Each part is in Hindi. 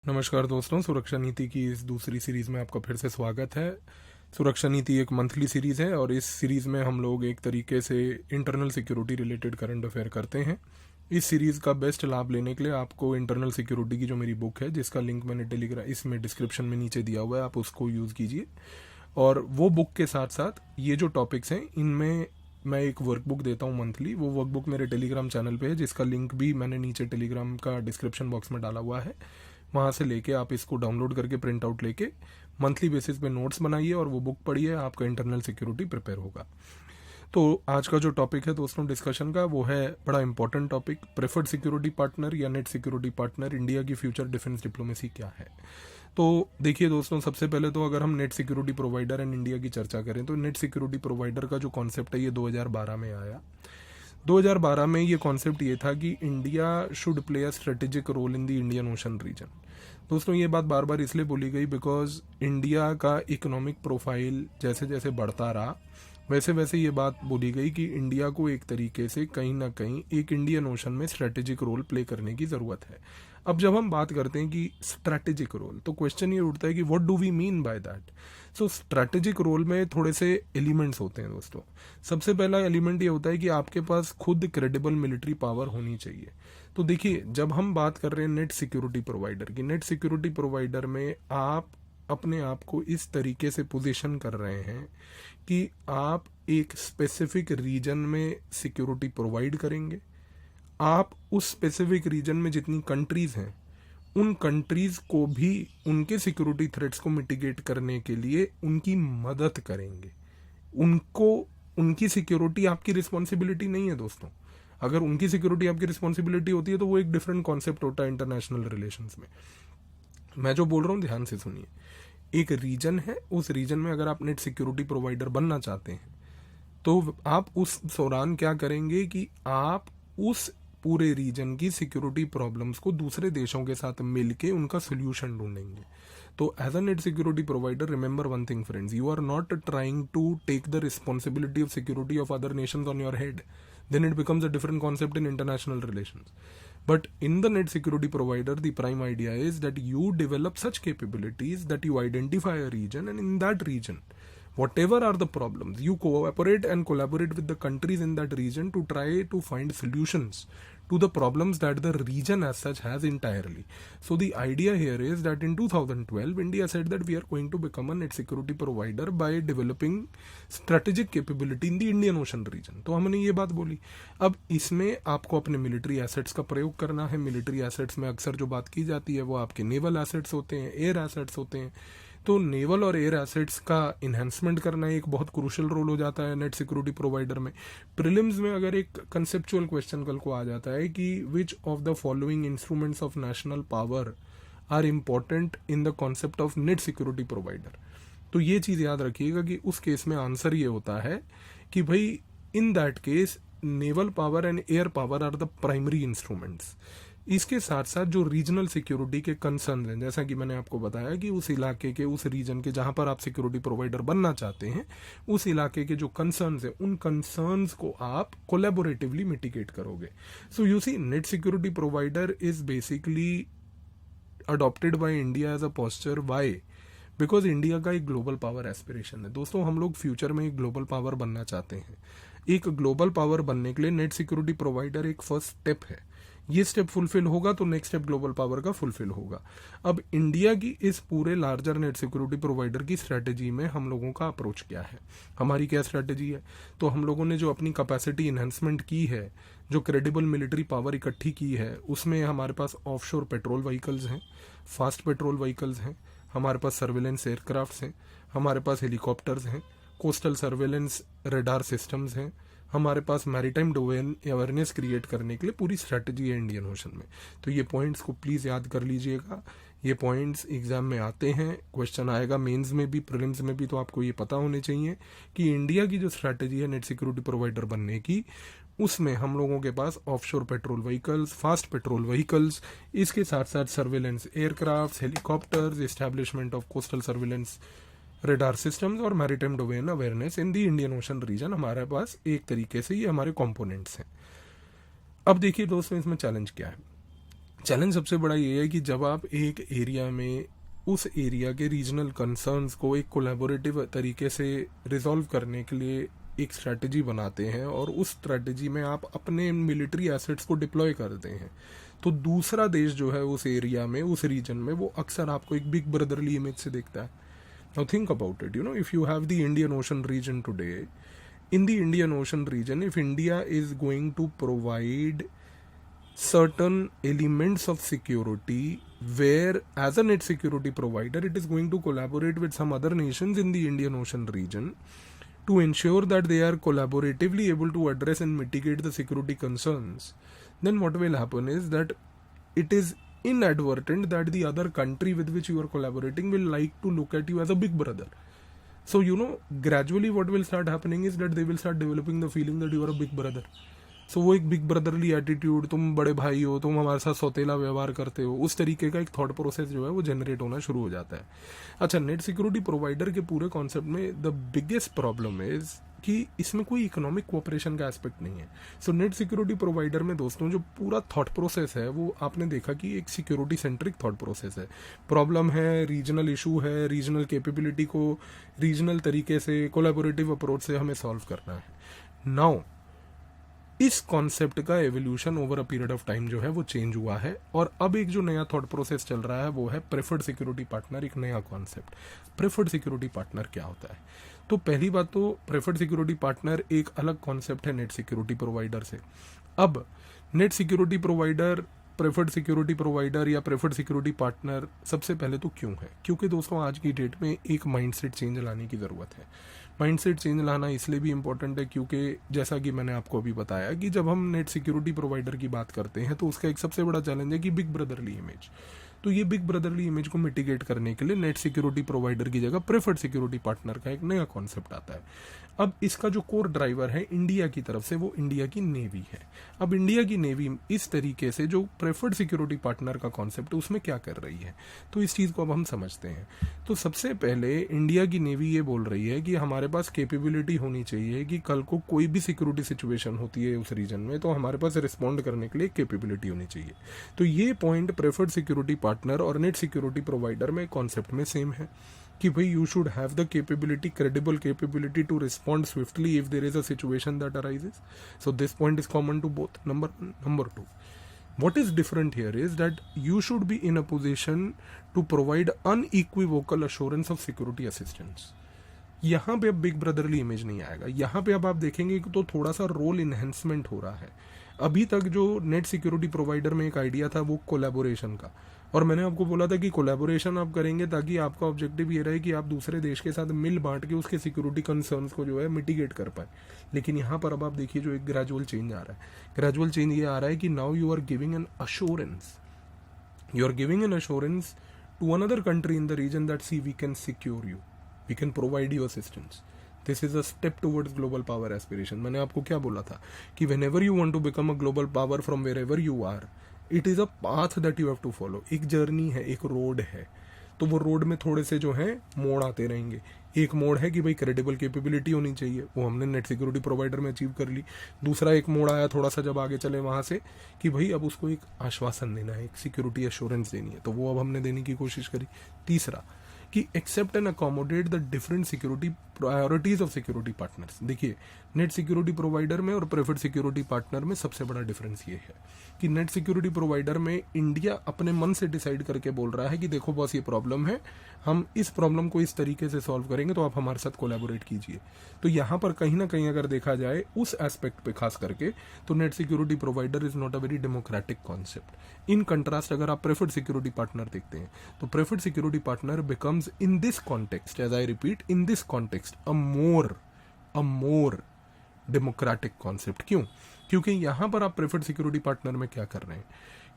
नमस्कार दोस्तों, सुरक्षा नीति की इस दूसरी सीरीज़ में आपका फिर से स्वागत है। सुरक्षा नीति एक मंथली सीरीज़ है और इस सीरीज़ में हम लोग एक तरीके से internal security related current affair करते हैं। इस सीरीज़ का बेस्ट लाभ लेने के लिए आपको इंटरनल सिक्योरिटी की जो मेरी बुक है, जिसका लिंक मैंने टेलीग्राम इसमें डिस्क्रिप्शन में नीचे दिया हुआ है, आप उसको यूज़ कीजिए। और वो बुक के साथ साथ ये जो टॉपिक्स हैं, इनमें मैं एक वर्कबुक देता हूँ मंथली। वो वर्कबुक मेरे टेलीग्राम चैनल पे है, जिसका लिंक भी मैंने नीचे टेलीग्राम का डिस्क्रिप्शन बॉक्स में डाला हुआ है। वहाँ से लेके आप इसको डाउनलोड करके प्रिंट आउट लेके मंथली बेसिस पे नोट्स बनाइए और वो बुक पढ़िए, आपका इंटरनल सिक्योरिटी प्रिपेयर होगा। तो आज का जो टॉपिक है दोस्तों डिस्कशन का, वो है बड़ा important topic, preferred security partner या नेट सिक्योरिटी पार्टनर, इंडिया की फ्यूचर डिफेंस डिप्लोमेसी क्या है। तो देखिए दोस्तों, सबसे पहले तो अगर हम net security provider and India की चर्चा करें तो नेट सिक्योरिटी प्रोवाइडर का जो कॉन्सेप्ट है ये 2012 में आया। 2012 में ये कॉन्सेप्ट ये था कि India should play a strategic role in the Indian ocean region. दोस्तों ये बात बार बार इसलिए बोली गई बिकॉज इंडिया का इकोनॉमिक प्रोफाइल जैसे जैसे बढ़ता रहा, वैसे वैसे ये बात बोली गई कि इंडिया को एक तरीके से कहीं ना कहीं एक इंडियन ओशन में स्ट्रेटेजिक रोल प्ले करने की ज़रूरत है। अब जब हम बात करते हैं कि स्ट्रेटेजिक रोल, तो क्वेश्चन ये उठता है कि what do we mean by that. So strategic role में थोड़े से एलिमेंट्स होते हैं दोस्तों। सबसे पहला एलिमेंट ये होता है कि आपके पास खुद क्रेडिबल मिलिट्री पावर होनी चाहिए। तो देखिए, जब हम बात कर रहे हैं नेट सिक्योरिटी प्रोवाइडर की, नेट सिक्योरिटी प्रोवाइडर में आप अपने आप को इस तरीके से पोजीशन कर रहे हैं कि आप एक स्पेसिफिक रीजन में सिक्योरिटी प्रोवाइड करेंगे। आप उस स्पेसिफिक रीजन में जितनी कंट्रीज हैं, उन कंट्रीज को भी उनके सिक्योरिटी थ्रेट्स को मिटिगेट करने के लिए उनकी मदद करेंगे। उनको उनकी सिक्योरिटी आपकी रिस्पॉन्सिबिलिटी नहीं है दोस्तों। अगर उनकी सिक्योरिटी आपकी रिस्पॉन्सिबिलिटी होती है तो वो एक डिफरेंट कॉन्सेप्ट होता है इंटरनेशनल रिलेशंस में। मैं जो बोल रहा हूँ ध्यान से सुनिए। एक रीजन है, उस रीजन में अगर आप नेट सिक्योरिटी प्रोवाइडर बनना चाहते हैं तो आप उस दौरान क्या करेंगे कि आप उस पूरे रीजन की सिक्योरिटी प्रॉब्लम्स को दूसरे देशों के साथ मिलके उनका सोल्यूशन ढूंढेंगे। तो as a net security provider, remember one thing friends, you are not trying to take the responsibility of security of other nations on your head, then it becomes a different concept in international relations. But in the net security provider, the prime idea is that you develop such capabilities that you identify a region, and in that region, whatever are the problems, you cooperate and collaborate with the countries in that region to try to find solutions to the problems that the region as such has entirely. So the idea here is that in 2012, India said that we are going to become a net security provider by developing strategic capability in the Indian Ocean region. तो हमने ये बात बोली। अब इसमें आपको अपने मिलिट्री एसेट्स का प्रयोग करना है। मिलिट्री एसेट्स में अक्सर जो बात की जाती है वो आपके नेवल एसेट्स होते हैं, एयर एसेट्स होते हैं। तो नेवल और एयर एसेट्स का इन्हेंसमेंट करना एक बहुत क्रूशल रोल हो जाता है नेट सिक्योरिटी प्रोवाइडर में। प्रीलिम्स में अगर एक कंसेप्चुअल क्वेश्चन कल को आ जाता है कि which of the following instruments of national power are important in the concept of net security provider, तो ये चीज़ याद रखिएगा कि उस केस में आंसर ये होता है कि भाई in that case naval power and air power are the primary instruments. इसके साथ साथ जो रीजनल सिक्योरिटी के कंसर्न हैं, जैसा कि मैंने आपको बताया कि उस इलाके के, उस रीजन के जहां पर आप सिक्योरिटी प्रोवाइडर बनना चाहते हैं, उस इलाके के जो कंसर्न्स हैं, उन कंसर्न्स को आप कोलैबोरेटिवली मिटिगेट करोगे। So you see, net security provider is basically adopted by India as a posture. Why? Because India का एक ग्लोबल पावर एस्पिरेशन है दोस्तों। हम लोग फ्यूचर में एक ग्लोबल पावर बनना चाहते हैं। एक ग्लोबल पावर बनने के लिए नेट सिक्योरिटी प्रोवाइडर एक फर्स्ट स्टेप है। ये स्टेप फुलफिल होगा तो नेक्स्ट स्टेप ग्लोबल पावर का फुलफिल होगा। अब इंडिया की इस पूरे लार्जर नेट सिक्योरिटी प्रोवाइडर की स्ट्रैटेजी में हम लोगों का अप्रोच क्या है, हमारी क्या स्ट्रैटेजी है। तो हम लोगों ने जो अपनी कैपेसिटी इन्हेंसमेंट की है, जो क्रेडिबल मिलिट्री पावर इकट्ठी की है, उसमें हमारे पास ऑफशोर पेट्रोल व्हीकल्स हैं, फास्ट पेट्रोल व्हीकल्स हैं, हमारे पास सर्वेलेंस एयरक्राफ्ट्स हैं, हमारे पास हेलीकॉप्टर्स हैं, कोस्टल सर्वेलेंस रेडार सिस्टम्स हैं, हमारे पास मैरीटाइम डोमेन अवेयरनेस क्रिएट करने के लिए पूरी स्ट्रैटेजी है इंडियन ओशन में। तो ये पॉइंट्स को प्लीज़ याद कर लीजिएगा। ये पॉइंट्स एग्जाम में आते हैं, क्वेश्चन आएगा मेंस में भी, प्रीलिम्स में भी, तो आपको ये पता होने चाहिए कि इंडिया की जो स्ट्रैटेजी है नेट सिक्योरिटी प्रोवाइडर बनने की, उसमें हम लोगों के पास offshore patrol vehicles, fast patrol vehicles, इसके साथ साथ surveillance aircraft, helicopters, establishment of coastal surveillance radar systems और maritime domain awareness in the Indian ocean region, हमारे पास एक तरीके से ये हमारे कंपोनेंट्स हैं। अब देखिए दोस्तों, इसमें चैलेंज क्या है। चैलेंज सबसे बड़ा ये है कि जब आप एक एरिया में उस एरिया के रीजनल कंसर्न्स को एक कोलैबोरेटिव तरीके से रिजॉल्व करने के लिए एक स्ट्रैटेजी बनाते हैं और उस स्ट्रैटेजी में आप अपने मिलिट्री एसेट्स को डिप्लॉय करते हैं, तो दूसरा देश जो है उस एरिया में, उस रीजन में, वो अक्सर आपको एक बिग ब्रदरली इमेज से देखता है. Now think about it, if you have the Indian ocean region today, in the Indian Ocean region, if India is going to provide certain elements of security where as a net security provider it is going to collaborate with some other nations in the Indian Ocean region to ensure that they are collaboratively able to address and mitigate the security concerns, then what will happen is that it is inadvertent that the other country with which you are collaborating will like to look at you as a big brother. So, gradually what will start happening is that they will start developing the feeling that you are a big brother. So, वो एक बिग ब्रदरली एटीट्यूड, तुम बड़े भाई हो, तुम हमारे साथ सौतेला व्यवहार करते हो, उस तरीके का एक थॉट प्रोसेस जो है वो जनरेट होना शुरू हो जाता है. अच्छा, नेट सिक्योरिटी प्रोवाइडर के पूरे कॉन्सेप्ट में द बिगेस्ट प्रॉब्लम इज कि इसमें कोई इकोनॉमिक कोऑपरेशन का एस्पेक्ट नहीं है. सो नेट सिक्योरिटी प्रोवाइडर में दोस्तों जो पूरा थॉट प्रोसेस है वो आपने देखा कि एक सिक्योरिटी सेंट्रिक थॉट प्रोसेस है. प्रॉब्लम है, रीजनल इशू है, रीजनल कैपेबिलिटी को रीजनल तरीके से कोलैबोरेटिव अप्रोच से हमें सॉल्व करना है. नाउ इस कॉन्सेप्ट का evolution over a period of time जो है वो चेंज हुआ है और अब एक जो नया थॉट प्रोसेस चल रहा है वो है प्रेफर्ड सिक्योरिटी पार्टनर. एक नया कॉन्सेप्ट, प्रेफर्ड सिक्योरिटी पार्टनर क्या होता है? तो पहली बात तो प्रेफर्ड सिक्योरिटी पार्टनर एक अलग कॉन्सेप्ट है नेट सिक्योरिटी प्रोवाइडर से. अब net security provider, preferred security provider या प्रेफर्ड सिक्योरिटी पार्टनर सबसे पहले तो क्यों है? क्योंकि दोस्तों आज की डेट में एक माइंडसेट चेंज लाने की ज़रूरत है. माइंडसेट चेंज लाना इसलिए भी इम्पोर्टेंट है क्योंकि जैसा कि मैंने आपको अभी बताया कि जब हम नेट सिक्योरिटी प्रोवाइडर की बात करते हैं तो उसका एक सबसे बड़ा चैलेंज है कि बिग ब्रदरली इमेज. तो ये बिग ब्रदरली इमेज को मिटिगेट करने के लिए नेट सिक्योरिटी प्रोवाइडर की जगह प्रेफर्ड सिक्योरिटी पार्टनर का एक नया कॉन्सेप्ट आता है. अब इसका जो कोर ड्राइवर है इंडिया की तरफ से वो इंडिया की नेवी है. अब इंडिया की नेवी इस तरीके से जो प्रेफर्ड सिक्योरिटी पार्टनर का कॉन्सेप्ट है उसमें क्या कर रही है, तो इस चीज़ को अब हम समझते हैं. तो सबसे पहले इंडिया की नेवी ये बोल रही है कि हमारे पास कैपेबिलिटी होनी चाहिए कि कल को कोई भी सिक्योरिटी सिचुएशन होती है उस रीजन में तो हमारे पास रिस्पॉन्ड करने के लिए कैपेबिलिटी होनी चाहिए. तो ये पॉइंट प्रेफर्ड सिक्योरिटी पार्टनर और नेट सिक्योरिटी प्रोवाइडर में कॉन्सेप्ट में सेम है कि भाई you should have the capability, credible capability to respond swiftly if there is a situation that arises. So this point is common to both. Number 2, what is different here is that you should be in a position to provide unequivocal assurance of security assistance. यहाँ पे अब बिग ब्रदरली इमेज नहीं आएगा. यहाँ पे अब आप देखेंगे कि तो थोड़ा सा रोल इन्हेंसमेंट हो रहा है. अभी तक जो नेट सिक्योरिटी प्रोवाइडर में एक आइडिया था वो कोलैबोरेशन का, और मैंने आपको बोला था कि कोलैबोरेशन आप करेंगे ताकि आपका ऑब्जेक्टिव ये रहे कि आप दूसरे देश के साथ मिल बांट के उसके सिक्योरिटी कंसर्न्स को जो है मिटिगेट कर पाए. लेकिन यहाँ पर अब आप देखिए जो एक ग्रेजुअल चेंज आ रहा है. ग्रेजुअल चेंज ये आ रहा है कि now you are giving an assurance, to another country in the region that see we can secure you, we can provide you assistance. This is a step towards global power aspiration. मैंने आपको क्या बोला था कि whenever you want to become a global power from wherever you are, it is a path that you have to follow. एक जर्नी है, एक रोड है. तो वो रोड में थोड़े से जो है मोड़ आते रहेंगे. एक मोड़ है कि भाई क्रेडिबल कैपेबिलिटी होनी चाहिए, वो हमने नेट सिक्योरिटी प्रोवाइडर में अचीव कर ली. दूसरा एक मोड़ आया थोड़ा सा जब आगे चले वहाँ से कि भाई अब उसको एक आश्वासन देना है, एक सिक्योरिटी एश्योरेंस देनी है, तो वो अब हमने देने की कोशिश करी. तीसरा कि accept and accommodate the different security priorities of security partners. देखिए नेट सिक्योरिटी प्रोवाइडर में और प्रेफर्ड सिक्योरिटी पार्टनर में सबसे बड़ा डिफरेंस ये है कि नेट सिक्योरिटी प्रोवाइडर में इंडिया अपने मन से डिसाइड करके बोल रहा है कि देखो बॉस ये प्रॉब्लम है, हम इस प्रॉब्लम को इस तरीके से सॉल्व करेंगे तो आप हमारे साथ कोलैबोरेट कीजिए. तो यहाँ पर कहीं ना कहीं अगर देखा जाए उस एस्पेक्ट पे खास करके तो net security provider is not a very democratic concept. In contrast अगर आप प्रेफर्ड सिक्योरिटी पार्टनर देखते हैं तो preferred security partner becomes in this context, as I repeat, in this context a more democratic concept. क्यों? क्योंकि यहां पर आप प्रेफर्ड सिक्योरिटी पार्टनर में क्या कर रहे हैं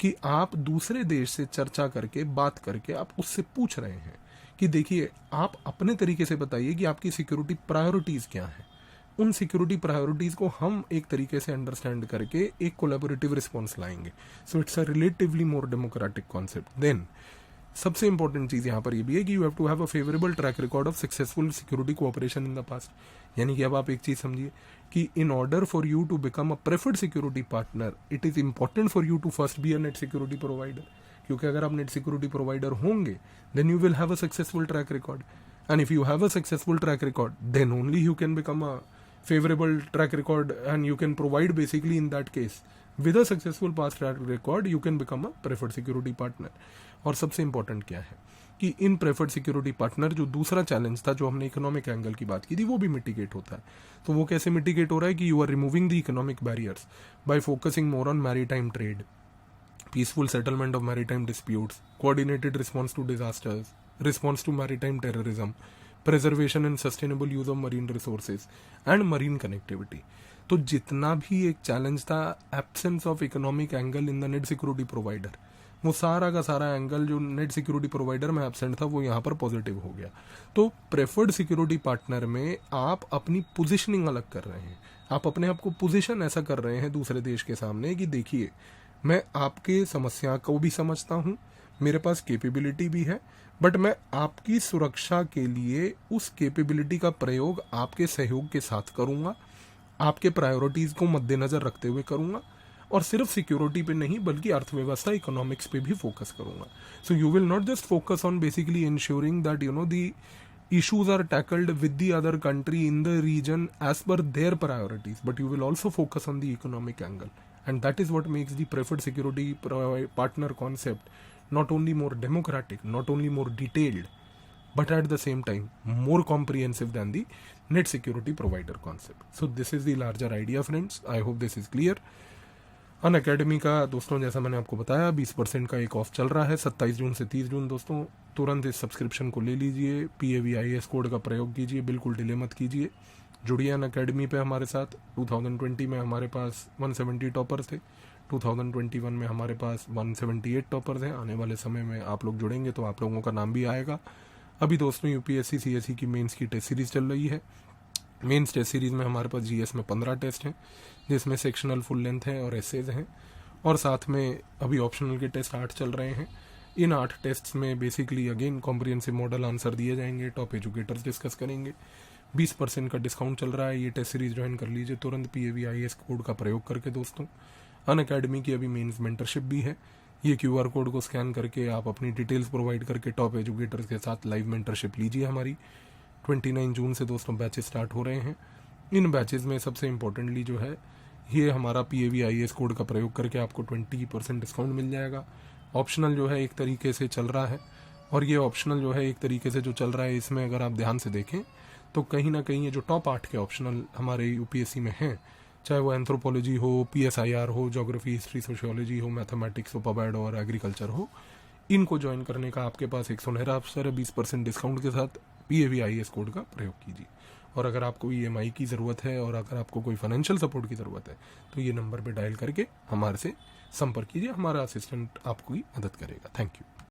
कि आप दूसरे देश से चर्चा करके, बात करके आप उससे पूछ रहे हैं कि देखिए आप अपने तरीके से बताइए कि आपकी सिक्योरिटी प्रायोरिटीज क्या है. उन सिक्योरिटी प्रायोरिटीज को हम एक तरीके से अंडरस्टैंड करके एक कोलैबोरेटिव रिस्पॉन्स लाएंगे. So it's a relatively more democratic concept. Then सबसे इंपॉर्टेंट चीज़ यहाँ पर ये भी है कि you have to have a favourable track record of successful security cooperation in the past. यानी कि अब आप एक चीज़ समझिए कि in order for you to become a preferred security partner it is important for you to first be a net security provider, क्योंकि अगर आप नेट सिक्योरिटी प्रोवाइडर होंगे then you will have a successful track record, and if you have a successful track record then only you can become a favorable track record and you can provide basically in that case with a successful past track record you can become a preferred security partner। और सबसे इंपॉर्टेंट क्या है कि इन प्रेफर्ड सिक्योरिटी पार्टनर जो दूसरा चैलेंज था जो हमने इकोनॉमिक एंगल की बात की थी वो भी मिटिगेट होता है। तो वो कैसे मिटिगेट हो रहा है कि you are removing the economic barriers by focusing more on maritime trade, peaceful settlement of maritime disputes, coordinated response to disasters, response to maritime terrorism, preservation and sustainable use of marine resources and marine connectivity. तो जितना भी एक चैलेंज था absence of economic angle in the net security provider, वो सारा का सारा एंगल जो नेट सिक्योरिटी प्रोवाइडर में एब्सेंट था वो यहाँ पर पॉजिटिव हो गया। तो प्रेफर्ड सिक्योरिटी पार्टनर में आप अपनी पोजिशनिंग अलग कर रहे हैं, आप अपने आप को पोजिशन ऐसा कर रहे हैं दूसरे देश के सामने कि देखिए मैं आपके समस्या को भी समझता हूँ, मेरे पास कैपेबिलिटी भी है, बट मैं आपकी सुरक्षा के लिए उस कैपेबिलिटी का प्रयोग आपके सहयोग के साथ करूंगा, आपके प्रायोरिटीज को मद्देनजर रखते हुए करूंगा, और सिर्फ सिक्योरिटी पे नहीं बल्कि अर्थव्यवस्था इकोनॉमिक्स पे भी फोकस करूंगा। So you will not just focus on basically ensuring that you know the issues are tackled with the other country in the region as per their priorities, but you will also focus on the economic angle, and that is what makes the preferred security partner concept not only more democratic, not only more detailed, but at the same time more comprehensive than the net security provider concept. So this is the larger idea, friends. I hope this is clear. Unacademy का दोस्तों जैसा मैंने आपको बताया 20% का एक ऑफ चल रहा है 27 जून से 30 जून। दोस्तों तुरंत इस सब्सक्रिप्शन को ले लीजिए, PAVIS कोड का प्रयोग कीजिए, बिल्कुल डिले मत कीजिए, जुड़िए अनअकैडमी पे हमारे साथ। 2020 में हमारे पास 170 टॉपर्स थे, 2021 में हमारे पास 178 टॉपर्स हैं। आने वाले समय में आप लोग जुड़ेंगे तो आप लोगों का नाम भी आएगा। अभी दोस्तों UPSC CSE की मेंस की टेस्ट सीरीज चल रही है। मेंस टेस्ट सीरीज में हमारे पास GS में 15 टेस्ट हैं, जिसमें सेक्शनल फुल लेंथ है और एसेज हैं, और साथ में अभी ऑप्शनल के टेस्ट 8 चल रहे हैं। इन 8 टेस्ट्स में basically again comprehensive model answer दिए जाएंगे, टॉप एजुकेटर्स डिस्कस करेंगे। 20% का डिस्काउंट चल रहा है, ये टेस्ट सीरीज ज्वाइन कर लीजिए तुरंत PAVIS कोड का प्रयोग करके। दोस्तों अनअकैडमी की अभी मेंस मेंटरशिप भी है, ये QR कोड को स्कैन करके आप अपनी डिटेल्स प्रोवाइड करके टॉप एजुकेटर्स के साथ लाइव मेंटरशिप लीजिए हमारी। 29 जून से दोस्तों बैचेस स्टार्ट हो रहे हैं। इन बैचेस में सबसे इम्पोर्टेंटली जो है ये हमारा PAVIS कोड का प्रयोग करके आपको 20% डिस्काउंट मिल जाएगा। ऑप्शनल जो है एक तरीके से चल रहा है, और ये ऑप्शनल जो है एक तरीके से जो चल रहा है इसमें अगर आप ध्यान से देखें तो कहीं ना कहीं ये जो टॉप 8 के ऑप्शनल हमारे UPSC में हैं, चाहे वो एंथ्रोपोलॉजी हो, PSIR हो, ज्योग्राफी, हिस्ट्री, सोशियोलॉजी हो, मैथमेटिक्स हो, पबैड और एग्रीकल्चर हो, इनको ज्वाइन करने का आपके पास एक सुनहरा अवसर है। 20% डिस्काउंट के साथ PAVIS कोड का प्रयोग कीजिए। और अगर आपको EMI की ज़रूरत है और अगर आपको कोई फाइनेंशियल सपोर्ट की ज़रूरत है तो ये नंबर पे डायल करके हमारे से संपर्क कीजिए, हमारा असिस्टेंट आपकी मदद करेगा। Thank you.